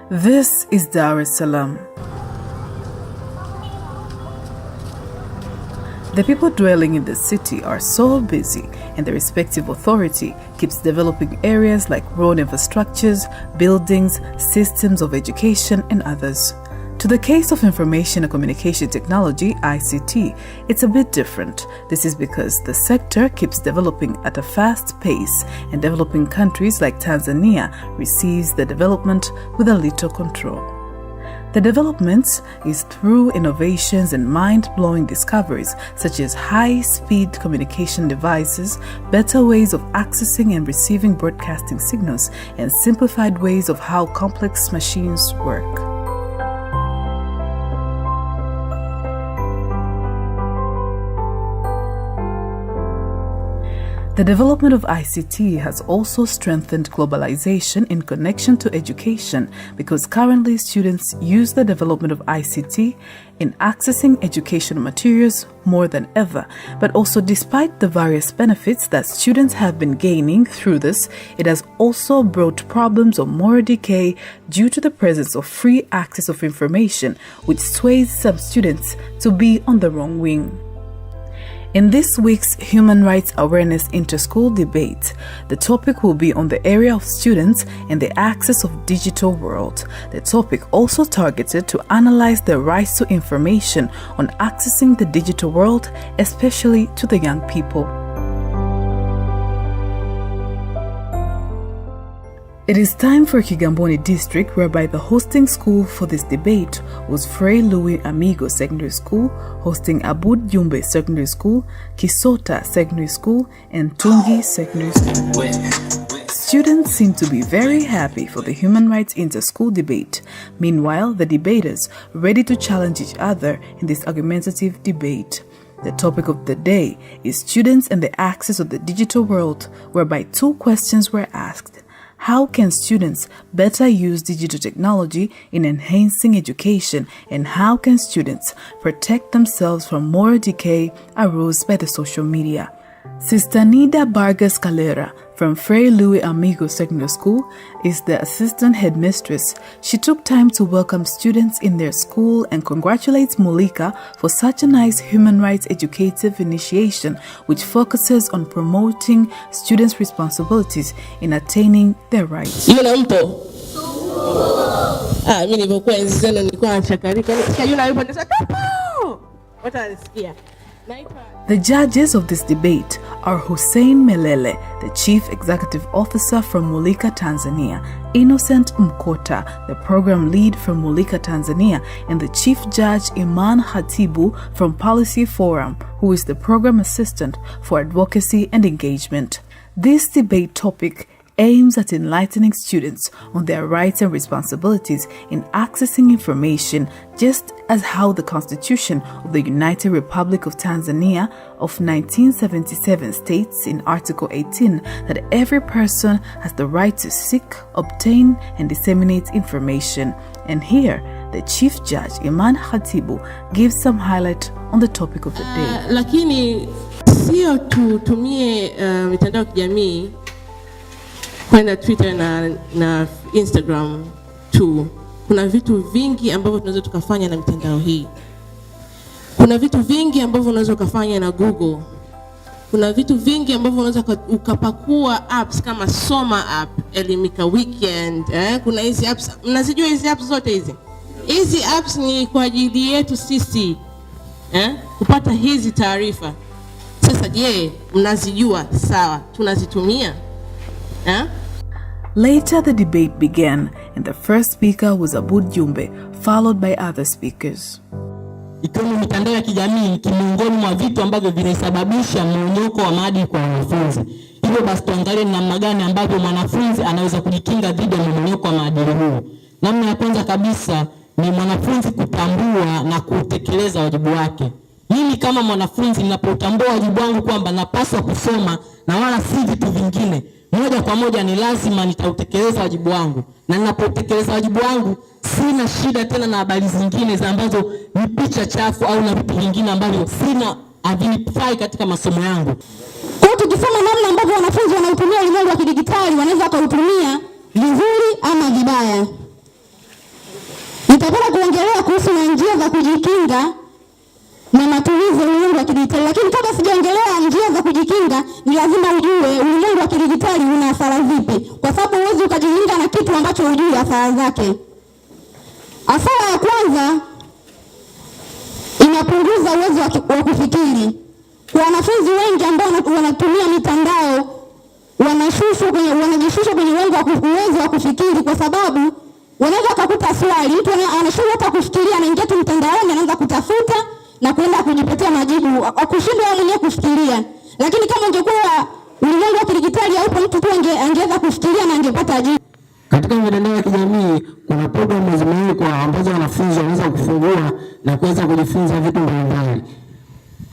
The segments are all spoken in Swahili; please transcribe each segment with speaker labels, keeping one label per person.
Speaker 1: This is Dar es Salaam. The people dwelling in the city are so busy, and the respective authority keeps developing areas like road infrastructures, buildings, systems of education, and others. To the case of information and communication technology, ICT, it's a bit different. This is because the sector keeps developing at a fast pace, and developing countries like Tanzania receives the development with a little control. The development is through innovations and mind-blowing discoveries such as high-speed communication devices, better ways of accessing and receiving broadcasting signals, and simplified ways of how complex machines work. The development of ICT has also strengthened globalization in connection to education, because currently students use the development of ICT in accessing educational materials more than ever. But also, despite the various benefits that students have been gaining through this, it has also brought problems of moral decay due to the presence of free access of information, which sways some students to be on the wrong wing. In this week's Human Rights Awareness Inter-School Debate, the topic will be on the area of students and the access of digital world. The topic also targeted to analyze the rights to information on accessing the digital world, especially to the young people. It is time for Kigamboni district, whereby the hosting school for this debate was Fray Louis Amigo Secondary School, hosting Aboud Jumbe Secondary School, Kisota Secondary School, and Tungi Secondary School. Students seem to be very happy for the Human Rights Inter-School Debate. Meanwhile, the debaters ready to challenge each other in this argumentative debate. The topic of the day is students and the access of the digital world, whereby two questions were asked. How can students better use digital technology in enhancing education, and how can students protect themselves from moral decay aroused by the social media? Sister Nida Vargas Calera from Fray Louis Amigo Secondary School is the assistant headmistress. She took time to welcome students in their school and congratulates Mulika for such a nice human rights educative initiation, which focuses on promoting students' responsibilities in attaining their rights.
Speaker 2: YUNA mpo? Mimi nilipokuwa nzeno nilikuwa nachakarika. YUNA yupo nasema kapo. Watanisikia.
Speaker 1: The judges of this debate are Hussein Melele, the Chief Executive Officer from Mulika Tanzania, Innocent Mkota, the Program Lead from Mulika Tanzania, and the Chief Judge Iman Hatibu from Policy Forum, who is the Program Assistant for Advocacy and Engagement. This debate topic aims at enlightening students on their rights and responsibilities in accessing information, just as how the Constitution of the United Republic of Tanzania of 1977 states in Article 18 that every person has the right to seek, obtain, and disseminate information. And here, the Chief Judge Iman Hatibu gives some highlight on the topic of the day.
Speaker 2: Lakini sio tutumie mitandao ya kijamii kwenda Twitter na Instagram tu. Kuna vitu vingi ambavyo tunaweza tukafanya na mitandao hii. Kuna vitu vingi ambavyo unaweza ukafanya na Google. Kuna vitu vingi ambavyo unaweza ukapakua apps kama Soma app, Elimika Weekend, kuna hizi apps, mnazijua hizi apps zote hizi. Hizi apps ni kwa ajili yetu sisi, kupata hizi taarifa. Sasa je, mnazijua? Sawa, tunazitumia?
Speaker 1: Later, the debate began, and the first speaker was Aboud Jumbe, followed by other speakers.
Speaker 3: Ikiwemo mitandao ya kijamii ni miongoni mwa vitu ambavyo vinasababisha mmonyoko wa maadili kwa wanafunzi. Hivyo basi tuangalie namna gani ambavyo mwanafunzi anaweza kujikinga dhidi ya mmonyoko wa maadili huu. Namna ya kwanza kabisa ni mwanafunzi kutambua na kutekeleza wajibu wake. Mimi kama mwanafunzi ninapotambua wajibu wangu kwamba napaswa kusoma na wala si vitu vingine, moja kwa moja ni lazima nitautekeleza wajibu wangu. Na ninapotekeleza wajibu wangu, sina shida tena na habari zingine za ambazo ni picha chafu au na vitu vingine ambavyo havinifai katika masomo yangu.
Speaker 4: Kwa hiyo tukisema namna ambavyo wanafunzi wanautumia ulimwengu wa kidijitali, wanaweza kuutumia vizuri ama vibaya. njia za kujikinga na matumizi ya ulimwengu wa kidijitali. Lakini kabla sijaongelea njia za kujikinga, ni lazima ujue ulimwengu wa kidijitali una athari zipi, kwa sababu huwezi ukajilinda na kitu ambacho hujui athari zake. Athari ya kwanza, inapunguza uwezo wa kufikiri. Kwa wanafunzi wengi ambao wanatumia mitandao wanajishusha kwenye uwezo wa kufikiri, kwa sababu wanaweza kukuta swali, mtu anashindwa hata kufikiria, anaingia tu mtandaoni, anaanza kutafuta na kwenda kujipatia majibu, akushindwa yeye mwenyewe kufikiria. Lakini kama ungekuwa ulimwengu wa kidijitali haupo, mtu tu angeweza kufikiria na angepata jibu.
Speaker 3: Katika mitandao ya kijamii kuna programu zimewekwa ambazo wanafunzi wanaweza kufungua na kuweza kujifunza vitu mbalimbali.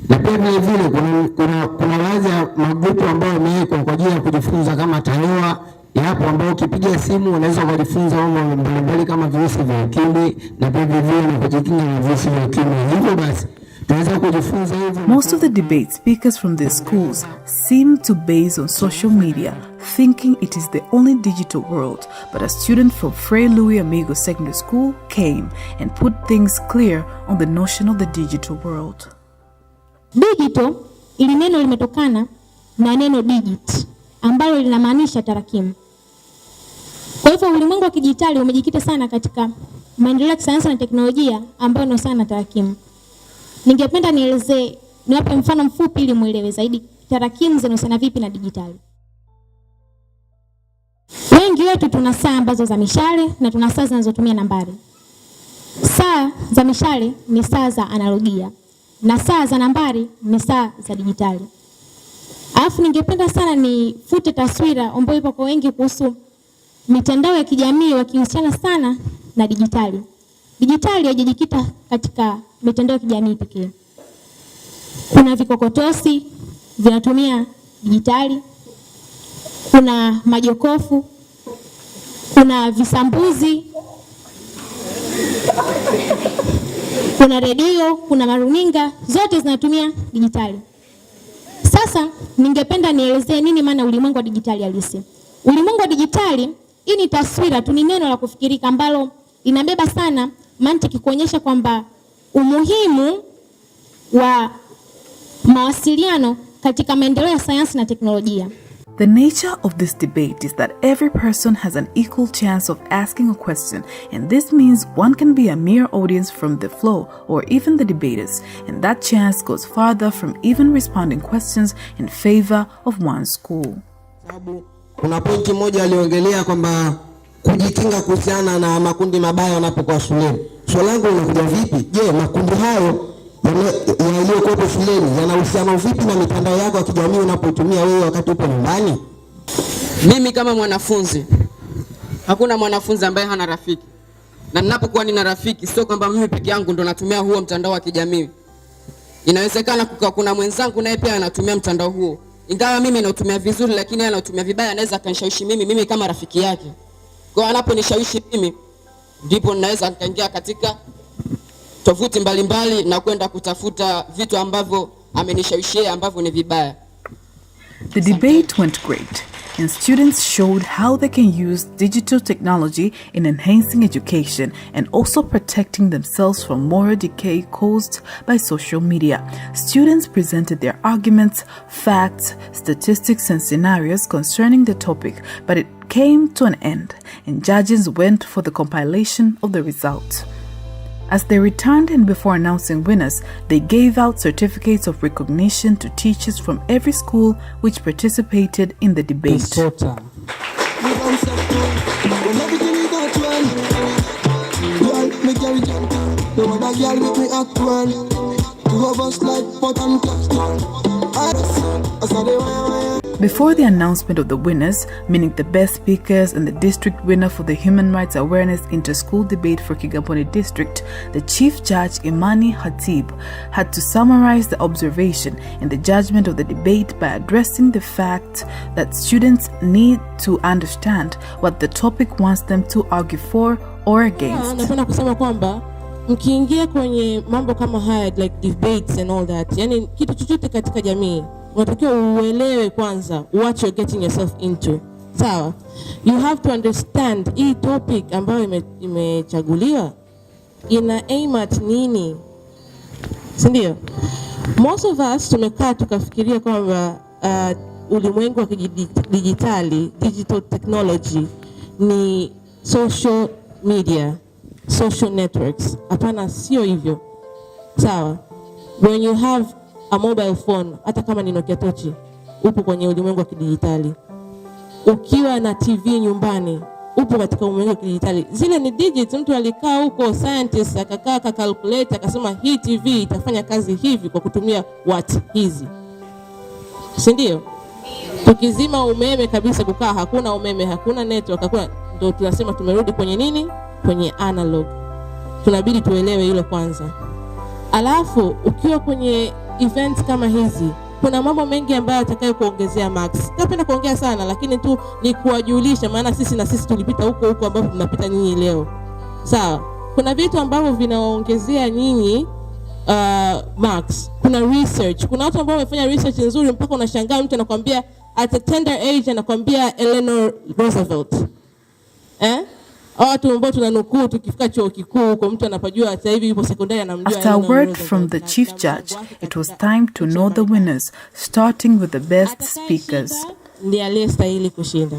Speaker 3: Na pia vile vile kuna baadhi ya magrupu ambayo yamewekwa kwa ajili ya kujifunza kama TANUA yapo, ambao ukipiga simu unaweza kujifunza mambo mbalimbali kama virusi vya ukimwi na pia vile vile na kujikinga na virusi vya ukimwi. Hivyo basi
Speaker 1: most of the debate speakers from their schools seem to base on social media, thinking it is the only digital world. But a student from Fray Louis High Secondary School came and put things clear on the notion of the digital world.
Speaker 5: Digital, ili neno limetokana na neno digit, ambalo linamaanisha tarakimu. Kwa hivyo ulimwengu wa kidijitali umejikita sana katika maendeleo ya sayansi na teknolojia ambayo ni sana tarakimu. Ningependa niwape mfano mfupi ili muelewe zaidi tarakimu zinahusiana vipi na dijitali. Wengi wetu tuna saa ambazo za mishale na tuna saa zinazotumia nambari. Saa za mishale ni saa za analogia na saa za nambari ni saa za dijitali. Alafu ningependa sana nifute taswira ambayo ipo kwa wengi kuhusu mitandao ya kijamii wakihusiana sana na dijitali. Dijitali haijajikita katika mitandao ya kijamii pekee. Kuna vikokotosi vinatumia dijitali, kuna majokofu, kuna visambuzi, kuna redio, kuna maruninga, zote zinatumia dijitali. Sasa ningependa nielezee nini maana ulimwengu wa dijitali halisi. Ulimwengu wa dijitali, hii ni taswira tu, ni neno la kufikirika ambalo inabeba sana mantiki kuonyesha kwamba umuhimu wa mawasiliano katika maendeleo ya sayansi na teknolojia.
Speaker 1: The nature of this debate is that every person has an equal chance of asking a question, and this means one can be a mere audience from the flow or even the debaters, and that chance goes farther from even responding questions in favor of one's school.
Speaker 6: Kuna pointi moja aliongelea kwamba kujikinga kuhusiana na makundi mabaya wanapokuwa shuleni. Swali langu linakuja vipi? Je, makundi hayo yaliyokuwa shuleni yanahusiana vipi na mitandao yako ya kijamii unapotumia wewe wakati upo nyumbani?
Speaker 7: Mimi kama mwanafunzi, hakuna mwanafunzi ambaye hana rafiki. Na ninapokuwa nina rafiki, sio kwamba mimi peke yangu ndo natumia huo mtandao wa kijamii. Inawezekana kuna mwenzangu naye pia anatumia mtandao huo. Ingawa mimi nautumia vizuri, lakini yeye anatumia vibaya, anaweza kanishawishi mimi kama rafiki yake. Kwa anaponishawishi mimi, ndipo ninaweza nikaingia katika tovuti mbalimbali na kwenda kutafuta vitu ambavyo amenishawishia ambavyo ni vibaya.
Speaker 1: The debate went great, and students showed how they can use digital technology in enhancing education and also protecting themselves from moral decay caused by social media. Students presented their arguments, facts, statistics, and scenarios concerning the topic, but it came to an end, and judges went for the compilation of the results. As they returned and before announcing winners, they gave out certificates of recognition to teachers from every school which participated in the debate.
Speaker 3: Kisota.
Speaker 1: Before the announcement of the winners, meaning the best speakers and the district winner for the Human Rights Awareness Inter-School Debate for Kigamboni District, the Chief Judge Imani Hatib had to summarize the observation and the judgment of the debate by addressing the fact that students need to understand what the topic wants them to argue for or against.
Speaker 2: Napenda kusema kwamba mkiingia kwenye mambo kama haya like debates and all that, yani kitu chochote katika jamii, unatakiwa uelewe kwanza what you're getting yourself into. Sawa? You have to understand hii topic ambayo imechaguliwa ina aim at nini? Si ndio? Most of us tumekaa tukafikiria kwamba ulimwengu wa digitali, digital technology ni social media, social networks. Hapana, sio hivyo. Sawa. When you have a mobile phone, hata kama ni Nokia tochi, upo kwenye ulimwengu wa kidijitali. Ukiwa na TV nyumbani, upo katika ulimwengu wa kidijitali. Zile ni digits. Mtu alikaa huko, scientist akakaa calculate akasema hii TV itafanya kazi hivi kwa kutumia watt hizi. Si ndio? Tukizima umeme kabisa, kukaa hakuna umeme, hakuna network, hakuna, ndio tunasema tumerudi kwenye nini? Kwenye analog. Tunabidi tuelewe hilo kwanza. Alafu ukiwa kwenye events kama hizi, kuna mambo mengi ambayo atakayo kuongezea Max. Napenda kuongea sana, lakini tu ni kuwajulisha, maana sisi na sisi tulipita huko ambapo tunapita nyinyi leo. Sawa. Kuna vitu ambavyo vinaongezea nyinyi Max. Kuna research. Kuna watu ambao wamefanya research nzuri mpaka unashangaa mtu anakuambia at a tender age anakuambia Eleanor Roosevelt. Watu ambao tunanukuu tukifika chuo kikuu kwa mtu anapajua sasa hivi yupo sekondari anamjua.
Speaker 1: After a word from the chief judge, it was time to know the winners, starting with the best speakers.
Speaker 2: Ndiye aliyestahili kushinda.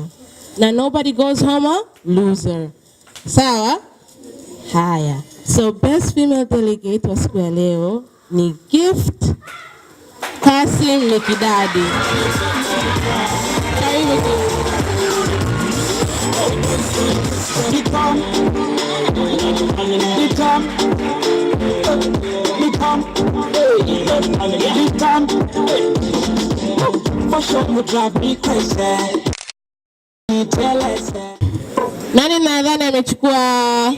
Speaker 2: Na nobody goes home a loser. Sawa? Haya. So best female delegate wa siku ya leo ni Gift Kasim Nikidadi. Karibu. Nani nadhani amechukua?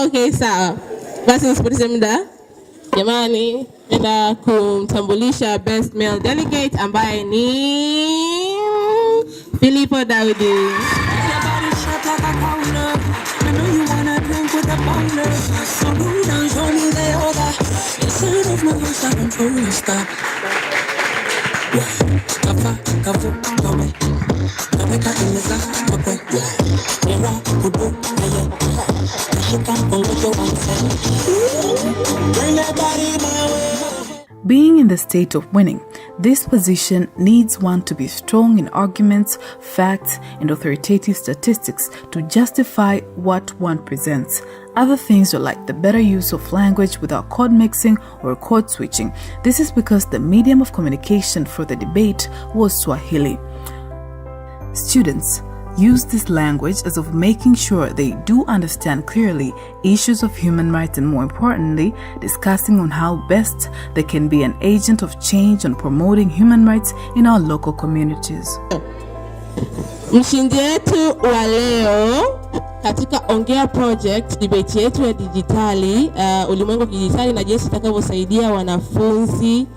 Speaker 2: Okay, sawa. Basi nisipoteze muda. Jamani, nenda kumtambulisha best male delegate ambaye ni Filipo Daudi.
Speaker 1: Being in the state of winning, this position needs one to be strong in arguments, facts, and authoritative statistics to justify what one presents. Other things are like the better use of language without code mixing or code switching. This is because the medium of communication for the debate was Swahili. Students use this language as of making sure they do understand clearly issues of human rights and, more importantly, discussing on how best they can be an agent of change on promoting human rights in our local communities.
Speaker 2: Mshindi wetu wa leo katika Ongea Project, debate yetu ya digitali, ulimwengu wa digitali na jinsi itakavyosaidia wanafunzi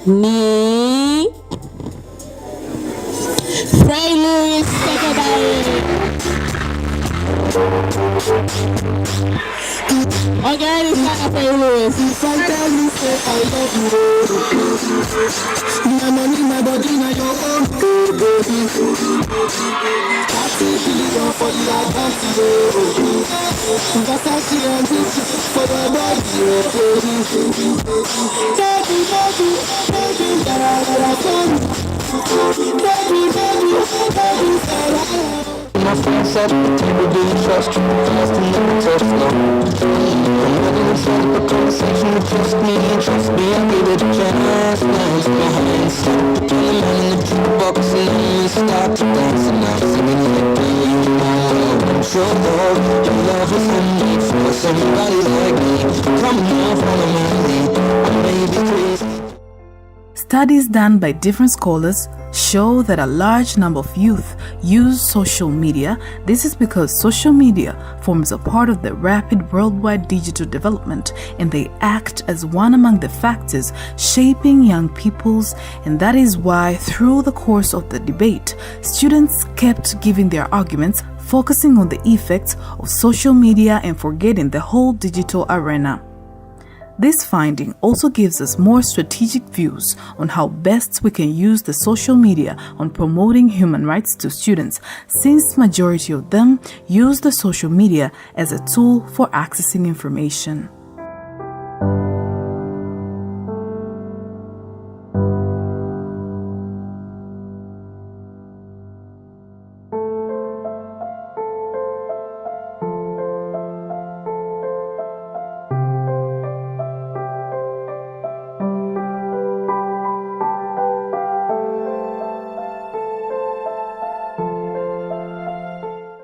Speaker 2: ni Fray Louis Secondary. Hongereni sana Fray Louis.
Speaker 8: My friends at the table, do you trust you? Fast and never touch flow. I'm ready to start up a conversation with just me. Trust me, I'll give it a chance. Now it's behind sight. Between the man and the jukebox, and then we start to dance. And I'm singing like, do you know? I'm sure love, your love is handmade for somebody like me. Come now, follow my lead. I may be crazy.
Speaker 1: Studies done by different scholars show that a large number of youth use social media. This is because social media forms a part of the rapid worldwide digital development, and they act as one among the factors shaping young peoples, and that is why through the course of the debate, students kept giving their arguments, focusing on the effects of social media and forgetting the whole digital arena. This finding also gives us more strategic views on how best we can use the social media on promoting human rights to students, since majority of them use the social media as a tool for accessing information.